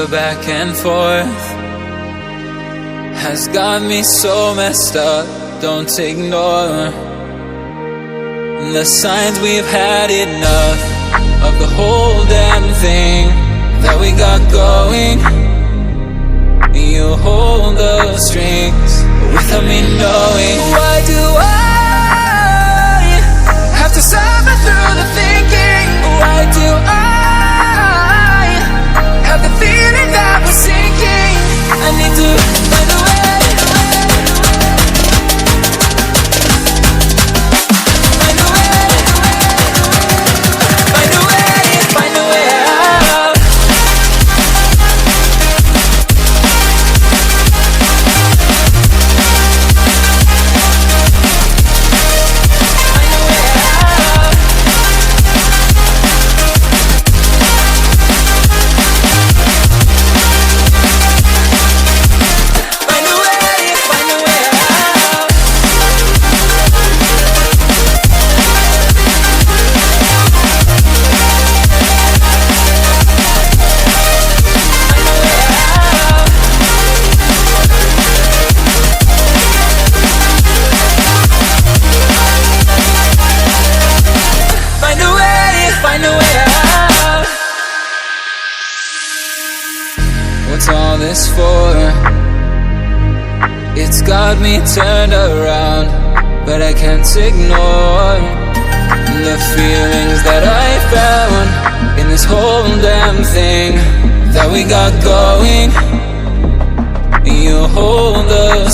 the back and forth has got me so messed up. Don't ignore the signs. We've had enough of the whole damn thing that we got going. You hold the strings without me knowing. Why do I have to suffer through the thinking? Why do I have the feeling that we're sinking? I need to find a way. Find a way. Find a way. Find a way out. What's all this for? It's got me turned around, but I can't ignore the feelings that I found in this whole damn thing that we got going. You hold the